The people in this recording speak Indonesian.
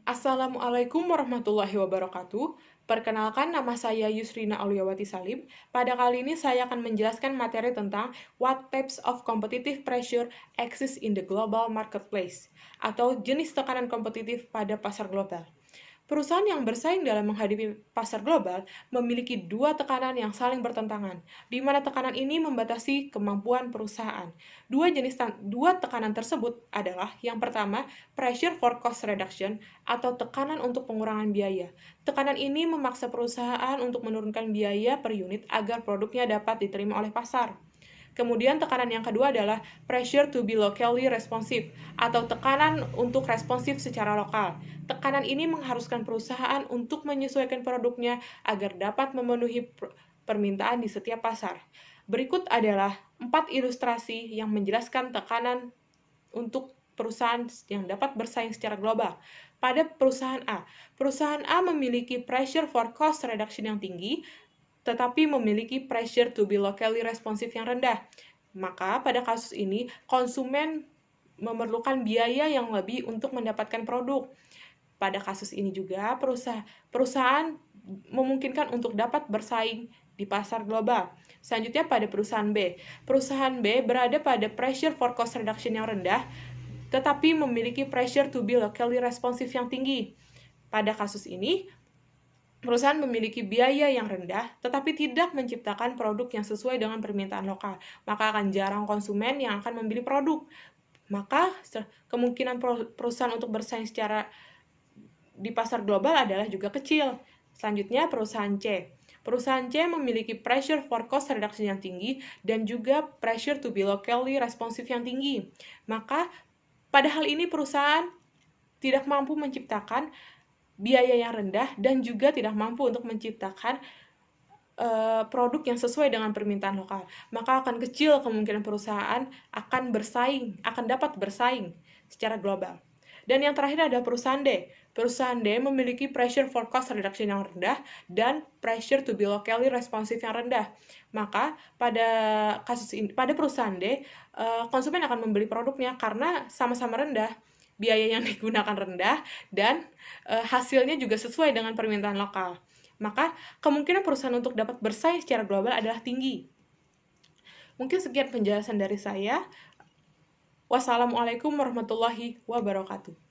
Assalamualaikum warahmatullahi wabarakatuh. Perkenalkan, nama saya Yusrina Auliawati Salim. Pada kali ini saya akan menjelaskan materi tentang what types of competitive pressure exist in the global marketplace, atau jenis tekanan kompetitif pada pasar global. Perusahaan yang bersaing dalam menghadapi pasar global memiliki dua tekanan yang saling bertentangan, di mana tekanan ini membatasi kemampuan perusahaan. Dua tekanan tersebut adalah yang pertama, pressure for cost reduction atau tekanan untuk pengurangan biaya. Tekanan ini memaksa perusahaan untuk menurunkan biaya per unit agar produknya dapat diterima oleh pasar. Kemudian tekanan yang kedua adalah pressure to be locally responsive atau tekanan untuk responsif secara lokal. Tekanan ini mengharuskan perusahaan untuk menyesuaikan produknya agar dapat memenuhi permintaan di setiap pasar. Berikut adalah 4 ilustrasi yang menjelaskan tekanan untuk perusahaan yang dapat bersaing secara global. Pada perusahaan A memiliki pressure for cost reduction yang tinggi, tetapi memiliki pressure to be locally responsive yang rendah. Maka pada kasus ini, konsumen memerlukan biaya yang lebih untuk mendapatkan produk. Pada kasus ini juga, perusahaan memungkinkan untuk dapat bersaing di pasar global. Selanjutnya pada perusahaan B. Perusahaan B berada pada pressure for cost reduction yang rendah, tetapi memiliki pressure to be locally responsive yang tinggi. Pada kasus ini, perusahaan memiliki biaya yang rendah, tetapi tidak menciptakan produk yang sesuai dengan permintaan lokal, maka akan jarang konsumen yang akan membeli produk. Maka kemungkinan perusahaan untuk bersaing secara di pasar global adalah juga kecil. Selanjutnya perusahaan C. Perusahaan C memiliki pressure for cost reduction yang tinggi dan juga pressure to be locally responsive yang tinggi. Maka pada hal ini perusahaan tidak mampu menciptakan biaya yang rendah dan juga tidak mampu untuk menciptakan produk yang sesuai dengan permintaan lokal. Maka akan kecil kemungkinan perusahaan akan dapat bersaing secara global. Dan yang terakhir adalah perusahaan D. Perusahaan D memiliki pressure for cost reduction yang rendah dan pressure to be locally responsive yang rendah. Maka pada perusahaan D, konsumen akan membeli produknya karena sama-sama rendah, biaya yang digunakan rendah, dan hasilnya juga sesuai dengan permintaan lokal. Maka kemungkinan perusahaan untuk dapat bersaing secara global adalah tinggi. Mungkin sekian penjelasan dari saya. Wassalamualaikum warahmatullahi wabarakatuh.